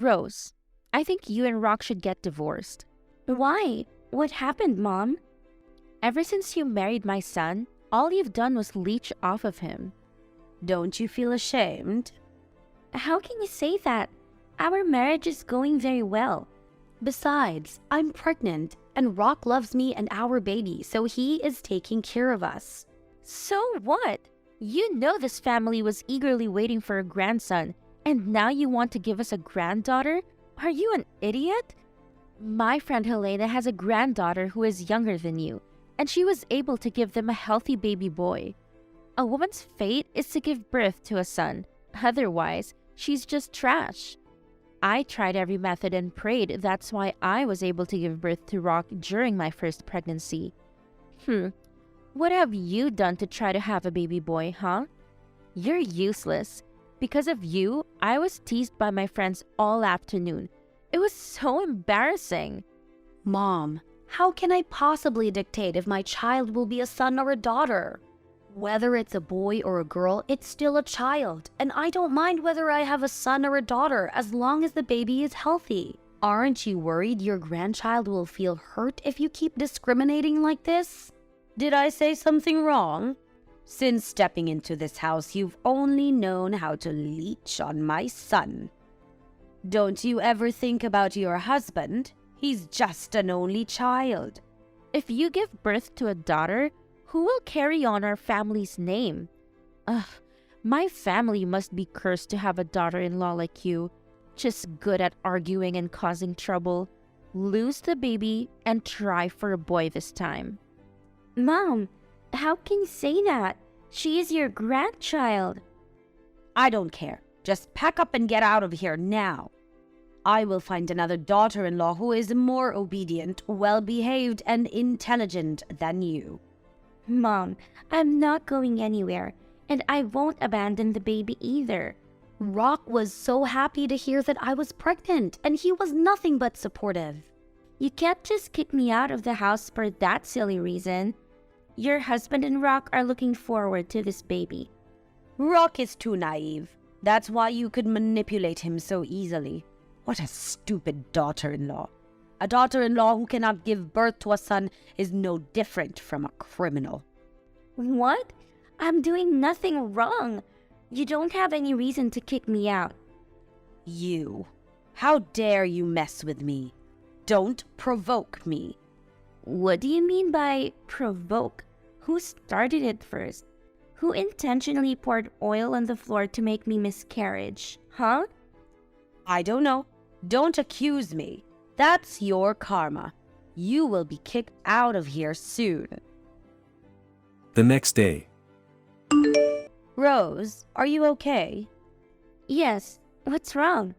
Rose, I think you and Rock should get divorced. Why? What happened, Mom? Ever since you married my son, all you've done was leech off of him. Don't you feel ashamed? How can you say that? Our marriage is going very well. Besides, I'm pregnant, and Rock loves me and our baby, so he is taking care of us. So what? You know this family was eagerly waiting for a grandson, and now you want to give us a granddaughter? Are you an idiot? My friend Helena has a granddaughter who is younger than you, and she was able to give them a healthy baby boy. A woman's fate is to give birth to a son. Otherwise, she's just trash. I tried every method and prayed. That's why I was able to give birth to Rock during my first pregnancy. What have you done to try to have a baby boy, huh? You're useless. Because of you, I was teased by my friends all afternoon. It was so embarrassing. Mom, how can I possibly dictate if my child will be a son or a daughter? Whether it's a boy or a girl, it's still a child, and I don't mind whether I have a son or a daughter as long as the baby is healthy. Aren't you worried your grandchild will feel hurt if you keep discriminating like this? Did I say something wrong? Since stepping into this house, you've only known how to leech on my son. Don't you ever think about your husband? He's just an only child. If you give birth to a daughter, who will carry on our family's name? My family must be cursed to have a daughter-in-law like you. Just good at arguing and causing trouble. Lose the baby and try for a boy this time. Mom, how can you say that? She is your grandchild. I don't care. Just pack up and get out of here now. I will find another daughter-in-law who is more obedient, well-behaved, and intelligent than you. Mom, I'm not going anywhere, and I won't abandon the baby either. Rock was so happy to hear that I was pregnant, and he was nothing but supportive. You can't just kick me out of the house for that silly reason. Your husband and Rock are looking forward to this baby. Rock is too naive. That's why you could manipulate him so easily. What a stupid daughter-in-law. A daughter-in-law who cannot give birth to a son is no different from a criminal. What? I'm doing nothing wrong. You don't have any reason to kick me out. You. How dare you mess with me? Don't provoke me. What do you mean by provoke? Who started it first? Who intentionally poured oil on the floor to make me miscarriage? Huh? I don't know. Don't accuse me. That's your karma. You will be kicked out of here soon. The next day. Rose, are you okay? Yes. What's wrong?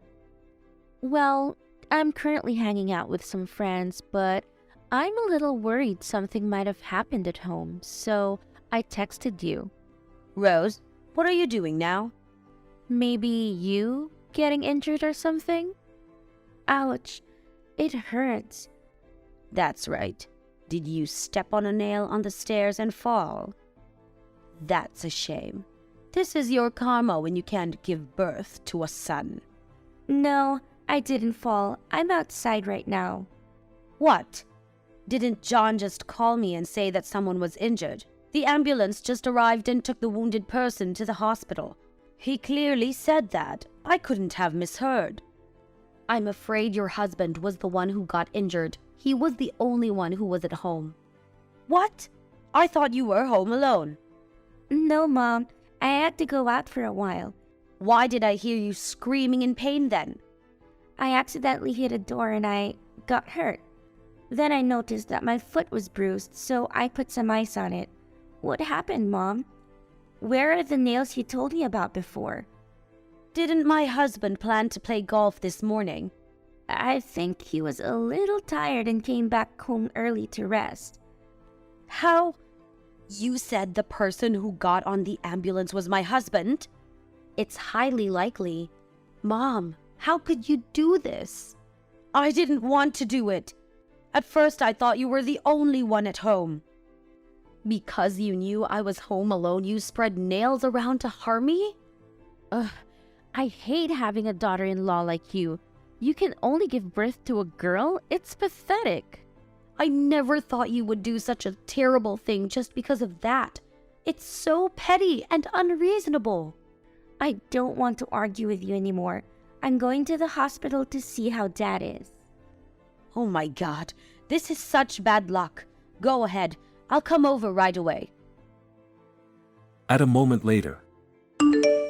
Well, I'm currently hanging out with some friends, but I'm a little worried something might have happened at home, so I texted you. Rose, what are you doing now? Maybe you getting injured or something? Ouch. It hurts. That's right. Did you step on a nail on the stairs and fall? That's a shame. This is your karma when you can't give birth to a son. No, I didn't fall. I'm outside right now. What? Didn't John just call me and say that someone was injured? The ambulance just arrived and took the wounded person to the hospital. He clearly said that. I couldn't have misheard. I'm afraid your husband was the one who got injured. He was the only one who was at home. What? I thought you were home alone. No, Mom. I had to go out for a while. Why did I hear you screaming in pain then? I accidentally hit a door and I got hurt. Then I noticed that my foot was bruised, so I put some ice on it. What happened, Mom? Where are the nails you told me about before? Didn't my husband plan to play golf this morning? I think he was a little tired and came back home early to rest. How? You said the person who got on the ambulance was my husband? It's highly likely. Mom, how could you do this? I didn't want to do it. At first I thought you were the only one at home. Because you knew I was home alone, you spread nails around to harm me? I hate having a daughter-in-law like you. You can only give birth to a girl? It's pathetic. I never thought you would do such a terrible thing just because of that. It's so petty and unreasonable. I don't want to argue with you anymore. I'm going to the hospital to see how Dad is. Oh my God, this is such bad luck. Go ahead, I'll come over right away. At a moment later,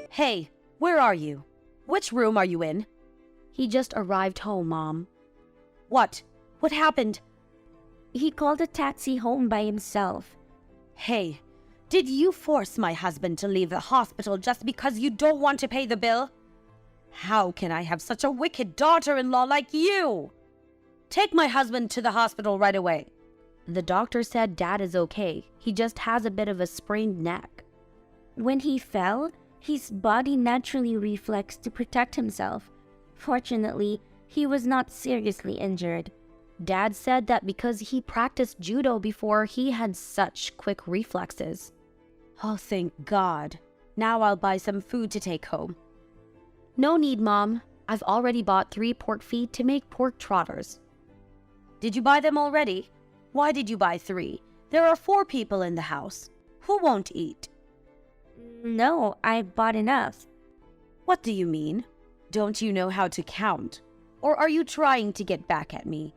Hey, where are you? Which room are you in? He just arrived home, Mom. What? What happened? He called a taxi home by himself. Hey, did you force my husband to leave the hospital just because you don't want to pay the bill? How can I have such a wicked daughter-in-law like you? Take my husband to the hospital right away. The doctor said Dad is okay. He just has a bit of a sprained neck. When he fell, his body naturally reflexed to protect himself. Fortunately, he was not seriously injured. Dad said that because he practiced judo before, he had such quick reflexes. Oh, thank God. Now I'll buy some food to take home. No need, Mom. I've already bought 3 pork feet to make pork trotters. Did you buy them already? Why did you buy 3? There are 4 people in the house. Who won't eat? No, I bought enough. What do you mean? Don't you know how to count? Or are you trying to get back at me?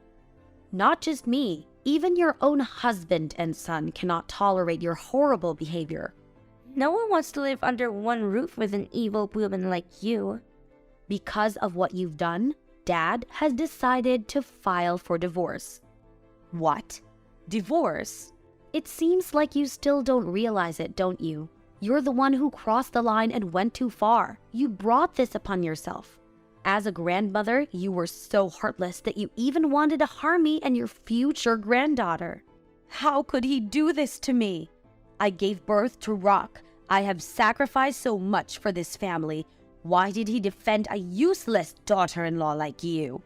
Not just me. Even your own husband and son cannot tolerate your horrible behavior. No one wants to live under one roof with an evil woman like you. Because of what you've done, Dad has decided to file for divorce. What? Divorce? It seems like you still don't realize it, don't you? You're the one who crossed the line and went too far. You brought this upon yourself. As a grandmother, you were so heartless that you even wanted to harm me and your future granddaughter. How could he do this to me? I gave birth to Rock. I have sacrificed so much for this family. Why did he defend a useless daughter-in-law like you?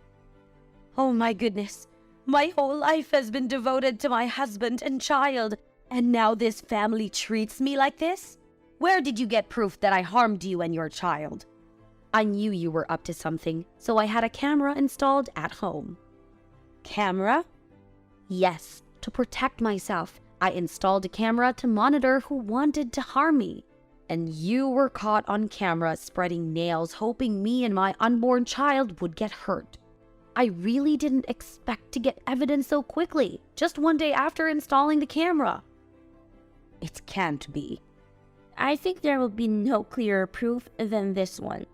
Oh my goodness. My whole life has been devoted to my husband and child, and now this family treats me like this? Where did you get proof that I harmed you and your child? I knew you were up to something, so I had a camera installed at home. Camera? Yes, to protect myself. I installed a camera to monitor who wanted to harm me. And you were caught on camera spreading nails, hoping me and my unborn child would get hurt. I really didn't expect to get evidence so quickly, just one day after installing the camera. It can't be. I think there will be no clearer proof than this one.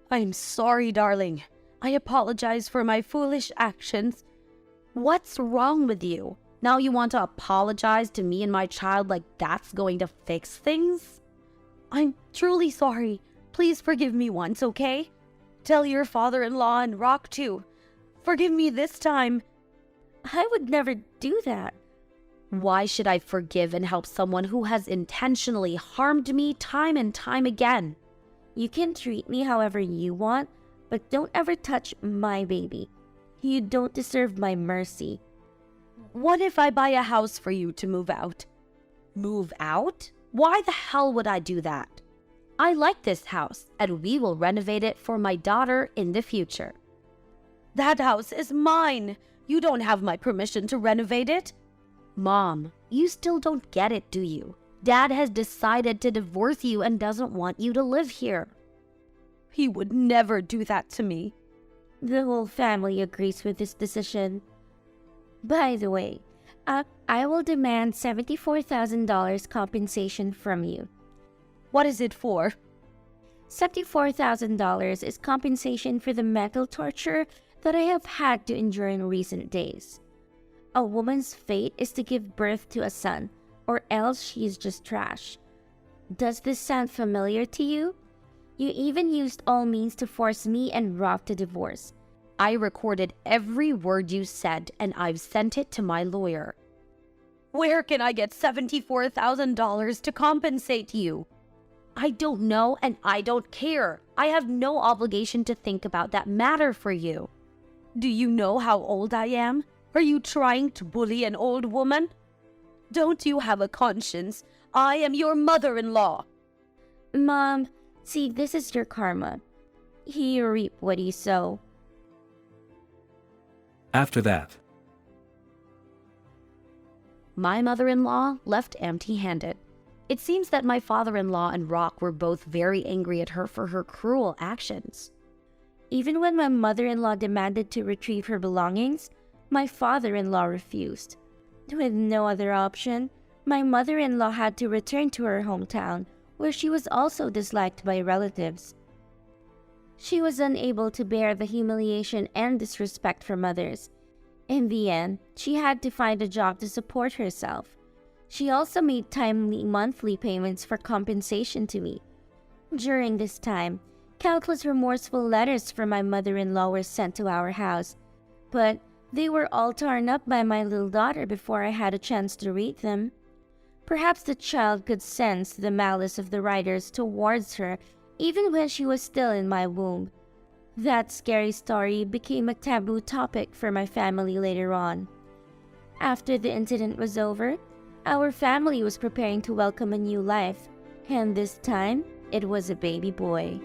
I'm sorry, darling. I apologize for my foolish actions. What's wrong with you? Now you want to apologize to me and my child like that's going to fix things? I'm truly sorry. Please forgive me once, okay? Tell your father-in-law and Rock too. Forgive me this time. I would never do that. Why should I forgive and help someone who has intentionally harmed me time and time again? You can treat me however you want, but don't ever touch my baby. You don't deserve my mercy. What if I buy a house for you to move out? Move out? Why the hell would I do that? I like this house, and we will renovate it for my daughter in the future. That house is mine. You don't have my permission to renovate it. Mom, you still don't get it, do you? Dad has decided to divorce you and doesn't want you to live here. He would never do that to me. The whole family agrees with this decision. By the way, I will demand $74,000 compensation from you. What is it for? $74,000 is compensation for the mental torture that I have had to endure in recent days. A woman's fate is to give birth to a son, or else she is just trash. Does this sound familiar to you? You even used all means to force me and Rock to divorce. I recorded every word you said, and I've sent it to my lawyer. Where can I get $74,000 to compensate you? I don't know, and I don't care. I have no obligation to think about that matter for you. Do you know how old I am? Are you trying to bully an old woman? Don't you have a conscience? I am your mother-in-law. Mom, see, this is your karma. You reap what you sow. After that, My mother-in-law left empty-handed. It seems that my father-in-law and Rock were both very angry at her for her cruel actions. Even when my mother-in-law demanded to retrieve her belongings, my father-in-law refused. With no other option, my mother-in-law had to return to her hometown, where she was also disliked by relatives. She was unable to bear the humiliation and disrespect from others. In the end, she had to find a job to support herself. She also made timely monthly payments for compensation to me. During this time, countless remorseful letters from my mother-in-law were sent to our house, but they were all torn up by my little daughter before I had a chance to read them. Perhaps the child could sense the malice of the writers towards her even when she was still in my womb. That scary story became a taboo topic for my family later on. After the incident was over, our family was preparing to welcome a new life, and this time it was a baby boy.